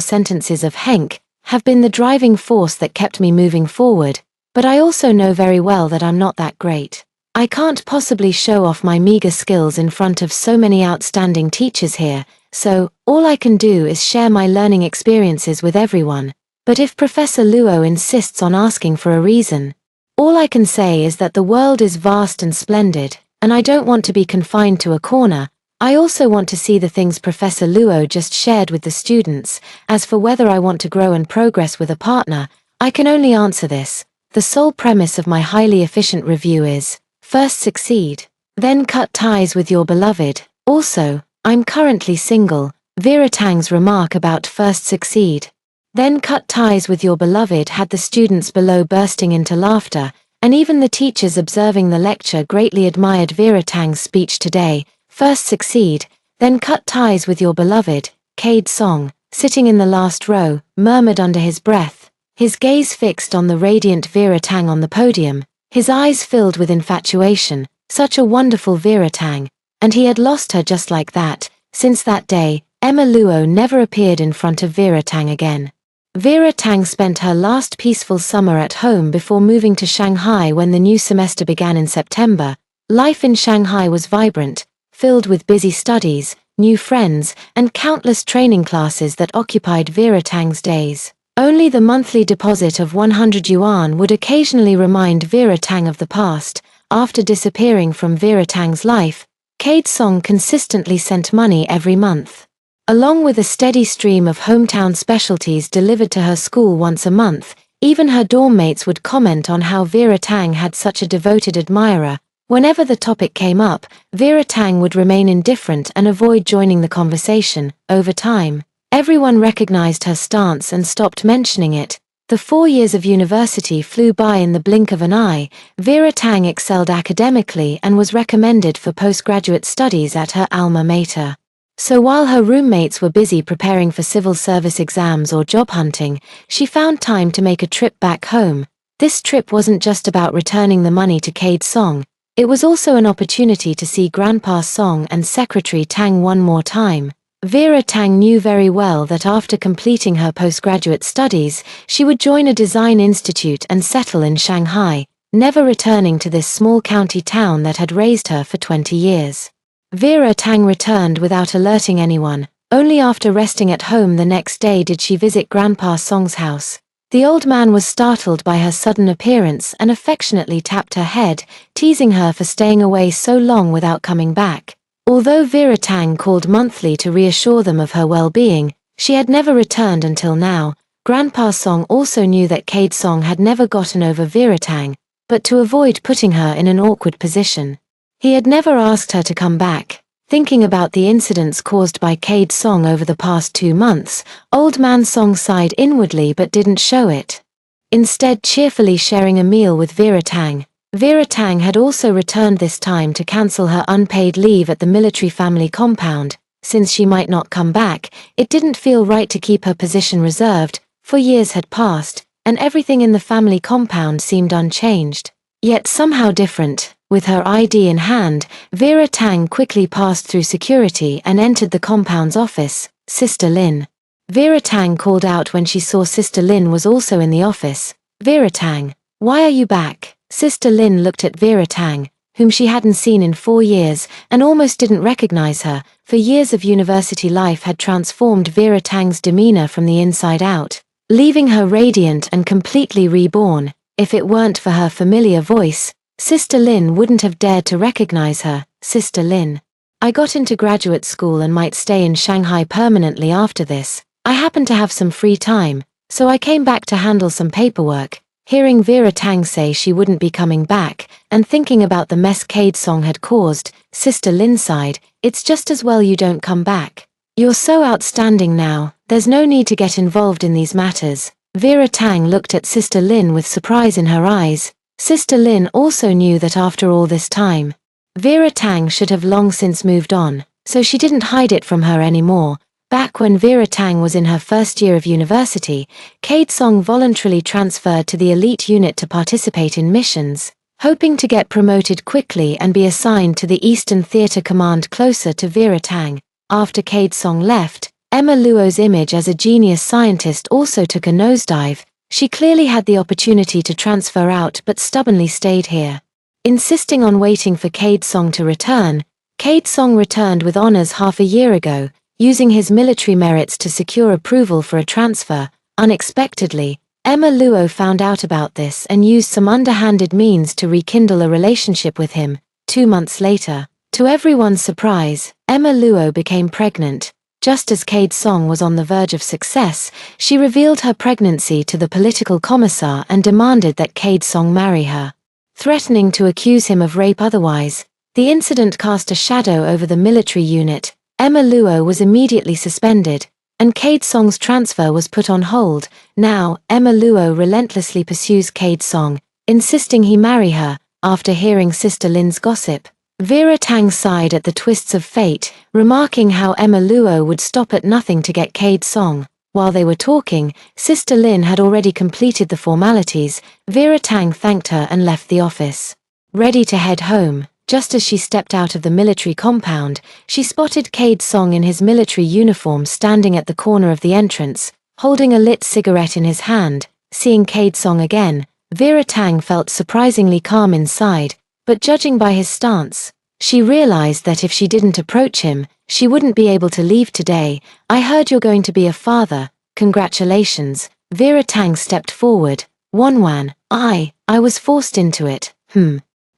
sentences of Henk have been the driving force that kept me moving forward, but I also know very well that I'm not that great. I can't possibly show off my meager skills in front of so many outstanding teachers here, so all I can do is share my learning experiences with everyone. But if Professor Luo insists on asking for a reason, all I can say is that the world is vast and splendid, and I don't want to be confined to a corner. I also want to see the things Professor Luo just shared with the students. As for whether I want to grow and progress with a partner, I can only answer this. The sole premise of my highly efficient review is, first succeed, then cut ties with your beloved. Also, I'm currently single." Vera Tang's remark about first succeed, then cut ties with your beloved had the students below bursting into laughter, and even the teachers observing the lecture greatly admired Vera Tang's speech today. First succeed, then cut ties with your beloved. Cade Song, sitting in the last row, murmured under his breath, his gaze fixed on the radiant Vera Tang on the podium, his eyes filled with infatuation. Such a wonderful Vera Tang, and he had lost her just like that. Since that day, Emma Luo never appeared in front of Vera Tang again. Vera Tang spent her last peaceful summer at home before moving to Shanghai when the new semester began in September. Life in Shanghai was vibrant, filled with busy studies, new friends, and countless training classes that occupied Vera Tang's days. Only the monthly deposit of 100 yuan would occasionally remind Vera Tang of the past. After disappearing from Vera Tang's life, Cade Song consistently sent money every month. Along with a steady stream of hometown specialties delivered to her school once a month, even her dorm mates would comment on how Vera Tang had such a devoted admirer. Whenever the topic came up, Vera Tang would remain indifferent and avoid joining the conversation. Over time, everyone recognized her stance and stopped mentioning it. The 4 years of university flew by in the blink of an eye. Vera Tang excelled academically and was recommended for postgraduate studies at her alma mater. So while her roommates were busy preparing for civil service exams or job hunting, she found time to make a trip back home. This trip wasn't just about returning the money to Cade Song, it was also an opportunity to see Grandpa Song and Secretary Tang one more time. Vera Tang knew very well that after completing her postgraduate studies, she would join a design institute and settle in Shanghai, never returning to this small county town that had raised her for 20 years. Vera Tang returned without alerting anyone. Only after resting at home the next day did she visit Grandpa Song's house. The old man was startled by her sudden appearance and affectionately tapped her head, teasing her for staying away so long without coming back. Although Vera Tang called monthly to reassure them of her well-being, she had never returned until now. Grandpa Song also knew that Cade Song had never gotten over Vera Tang, but to avoid putting her in an awkward position, he had never asked her to come back. Thinking about the incidents caused by Cade Song over the past 2 months, Old Man Song sighed inwardly but didn't show it. Instead, cheerfully sharing a meal with Vera Tang. Vera Tang had also returned this time to cancel her unpaid leave at the military family compound. Since she might not come back, it didn't feel right to keep her position reserved. For years had passed, and everything in the family compound seemed unchanged. Yet somehow different. With her ID in hand, Vera Tang quickly passed through security and entered the compound's office. Sister Lin. Vera Tang called out when she saw Sister Lin was also in the office. Vera Tang, why are you back? Sister Lin looked at Vera Tang, whom she hadn't seen in 4 years, and almost didn't recognize her. For years of university life had transformed Vera Tang's demeanor from the inside out, leaving her radiant and completely reborn. If it weren't for her familiar voice, Sister Lin wouldn't have dared to recognize her. Sister Lin. I got into graduate school and might stay in Shanghai permanently after this. I happened to have some free time, so I came back to handle some paperwork. Hearing Vera Tang say she wouldn't be coming back, and thinking about the mess Cade Song had caused, Sister Lin sighed. It's just as well you don't come back. You're so outstanding now, there's no need to get involved in these matters. Vera Tang looked at Sister Lin with surprise in her eyes. Sister Lin also knew that after all this time, Vera Tang should have long since moved on, so she didn't hide it from her anymore. Back when Vera Tang was in her first year of university, Cade Song voluntarily transferred to the elite unit to participate in missions, hoping to get promoted quickly and be assigned to the Eastern Theater Command closer to Vera Tang. After Cade Song left, Emma Luo's image as a genius scientist also took a nosedive. She clearly had the opportunity to transfer out but stubbornly stayed here. Insisting on waiting for Cade Song to return, Cade Song returned with honors half a year ago, using his military merits to secure approval for a transfer. Unexpectedly, Emma Luo found out about this and used some underhanded means to rekindle a relationship with him. 2 months later, to everyone's surprise, Emma Luo became pregnant. Just as Cade Song was on the verge of success, she revealed her pregnancy to the political commissar and demanded that Cade Song marry her, threatening to accuse him of rape otherwise. The incident cast a shadow over the military unit. Emma Luo was immediately suspended, and Cade Song's transfer was put on hold. Now, Emma Luo relentlessly pursues Cade Song, insisting he marry her. After hearing Sister Lin's gossip, Vera Tang sighed at the twists of fate, remarking how Emma Luo would stop at nothing to get Cade Song. While they were talking, Sister Lin had already completed the formalities. Vera Tang thanked her and left the office. Ready to head home, just as she stepped out of the military compound, she spotted Cade Song in his military uniform standing at the corner of the entrance, holding a lit cigarette in his hand. Seeing Cade Song again, Vera Tang felt surprisingly calm inside, but judging by his stance, she realized that if she didn't approach him, she wouldn't be able to leave today. "I heard you're going to be a father. Congratulations." Vera Tang stepped forward. "Wanwan, I was forced into it."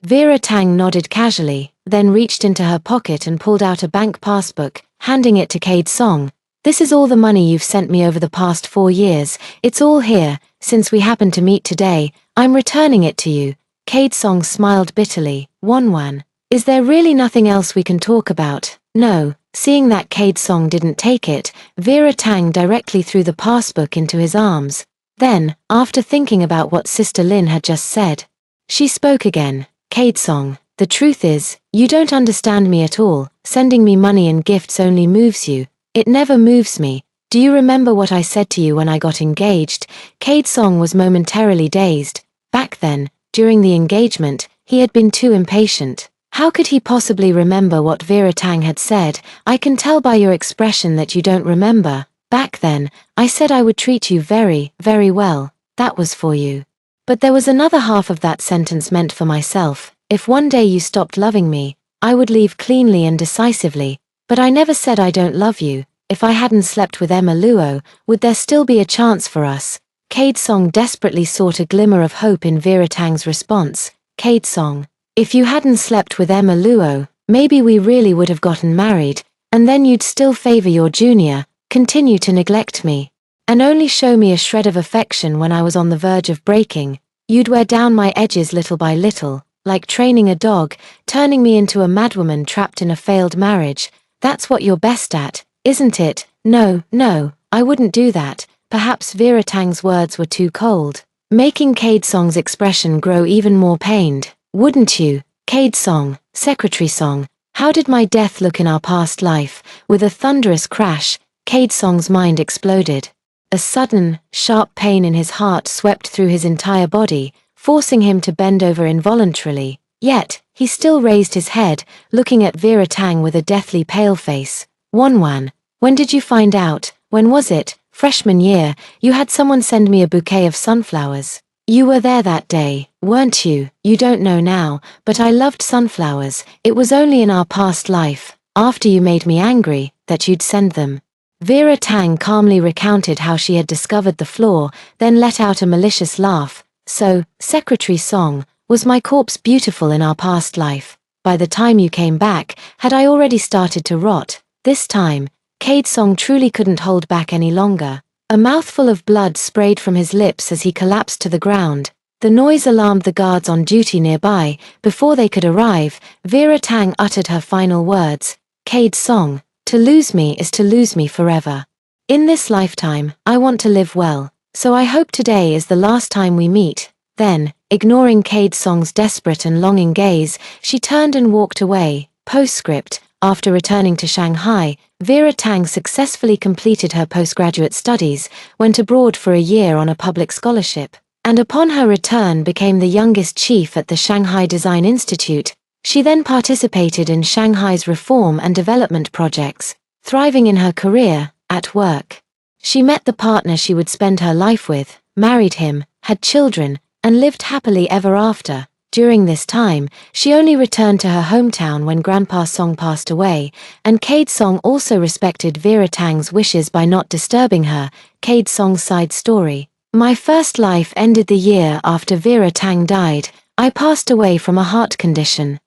Vera Tang nodded casually, then reached into her pocket and pulled out a bank passbook, handing it to Cade Song. "This is all the money you've sent me over the past 4 years. It's all here. Since we happened to meet today, I'm returning it to you." Cade Song smiled bitterly. "Wanwan, is there really nothing else we can talk about?" "No." Seeing that Cade Song didn't take it, Vera Tang directly threw the passbook into his arms. Then, after thinking about what Sister Lin had just said, she spoke again. "Cade Song, the truth is, you don't understand me at all. Sending me money and gifts only moves you. It never moves me. Do you remember what I said to you when I got engaged?" Cade Song was momentarily dazed. Back then, during the engagement, he had been too impatient. How could he possibly remember what Vera Tang had said? "I can tell by your expression that you don't remember. Back then, I said I would treat you very, very well. That was for you. But there was another half of that sentence meant for myself. If one day you stopped loving me, I would leave cleanly and decisively. But I never said I don't love you. If I hadn't slept with Emma Luo, would there still be a chance for us?" Cade Song desperately sought a glimmer of hope in Vera Tang's response. "Cade Song, if you hadn't slept with Emma Luo, maybe we really would have gotten married, and then you'd still favor your junior, continue to neglect me, and only show me a shred of affection when I was on the verge of breaking. You'd wear down my edges little by little, like training a dog, turning me into a madwoman trapped in a failed marriage. That's what you're best at, isn't it?" No, I wouldn't do that." Perhaps Vera Tang's words were too cold, making Cade Song's expression grow even more pained. "Wouldn't you? Cade Song, Secretary Song, how did my death look in our past life?" With a thunderous crash, Cade Song's mind exploded. A sudden, sharp pain in his heart swept through his entire body, forcing him to bend over involuntarily. Yet, he still raised his head, looking at Vera Tang with a deathly pale face. "Wanwan, when did you find out? When was it?" "Freshman year, you had someone send me a bouquet of sunflowers. You were there that day, weren't you?" "You don't know now, but I loved sunflowers. It was only in our past life, after you made me angry, that you'd send them." Vera Tang calmly recounted how she had discovered the flaw, then let out a malicious laugh. "So, Secretary Song, was my corpse beautiful in our past life? By the time you came back, had I already started to rot?" This time, Cade Song truly couldn't hold back any longer. A mouthful of blood sprayed from his lips as he collapsed to the ground. The noise alarmed the guards on duty nearby. Before they could arrive, Vera Tang uttered her final words. "Cade Song, to lose me is to lose me forever. In this lifetime, I want to live well, so I hope today is the last time we meet." Then, ignoring Cade Song's desperate and longing gaze, she turned and walked away. Postscript: after returning to Shanghai, Vera Tang successfully completed her postgraduate studies, went abroad for a year on a public scholarship, and upon her return became the youngest chief at the Shanghai Design Institute. She then participated in Shanghai's reform and development projects, thriving in her career. At work, she met the partner she would spend her life with, married him, had children, and lived happily ever after. During this time, she only returned to her hometown when Grandpa Song passed away, and Cade Song also respected Vera Tang's wishes by not disturbing her. Cade Song's side story: "My first life ended the year after Vera Tang died. I passed away from a heart condition.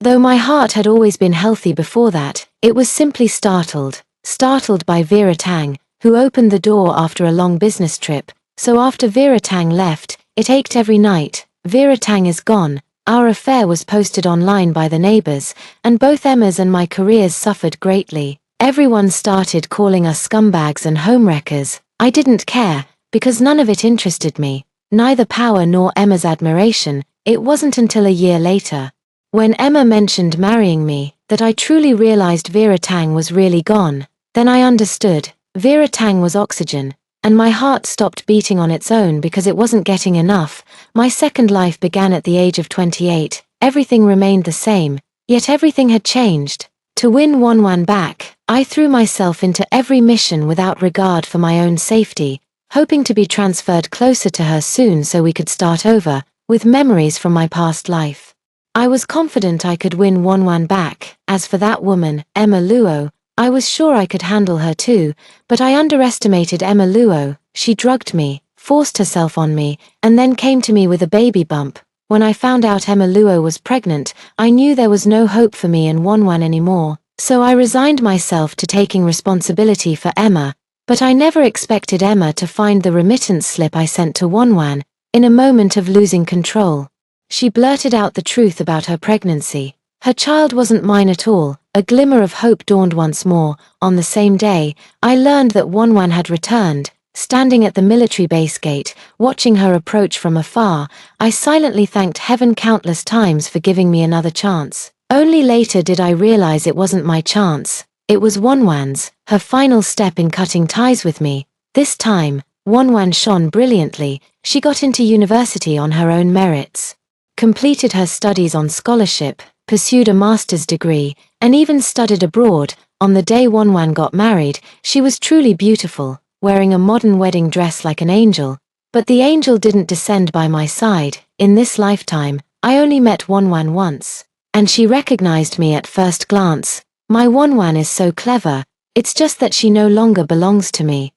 Though my heart had always been healthy before that, it was simply startled by Vera Tang, who opened the door after a long business trip. So after Vera Tang left, it ached every night. Vera Tang is gone. Our affair was posted online by the neighbors, and both Emma's and my careers suffered greatly. Everyone started calling us scumbags and homewreckers. I didn't care, because none of it interested me, neither power nor Emma's admiration. It wasn't until a year later, when Emma mentioned marrying me, that I truly realized Vera Tang was really gone. Then I understood. Vera Tang was oxygen, and my heart stopped beating on its own because it wasn't getting enough. My second life began at the age of 28, everything remained the same, yet everything had changed. To win Wanwan back, I threw myself into every mission without regard for my own safety, hoping to be transferred closer to her soon so we could start over, with memories from my past life. I was confident I could win Wanwan back. As for that woman, Emma Luo, I was sure I could handle her too, but I underestimated Emma Luo. She drugged me, forced herself on me, and then came to me with a baby bump. When I found out Emma Luo was pregnant, I knew there was no hope for me and Wanwan anymore, so I resigned myself to taking responsibility for Emma, but I never expected Emma to find the remittance slip I sent to Wanwan, in a moment of losing control. She blurted out the truth about her pregnancy. Her child wasn't mine at all. A glimmer of hope dawned once more. On the same day, I learned that Wanwan had returned. Standing at the military base gate, watching her approach from afar, I silently thanked heaven countless times for giving me another chance. Only later did I realize it wasn't my chance. It was Wanwan's, her final step in cutting ties with me. This time, Wanwan shone brilliantly. She got into university on her own merits, completed her studies on scholarship, pursued a master's degree, and even studied abroad. On the day Wanwan got married, she was truly beautiful, wearing a modern wedding dress like an angel. But the angel didn't descend by my side. In this lifetime, I only met Wanwan once, and she recognized me at first glance. My Wanwan is so clever, it's just that she no longer belongs to me.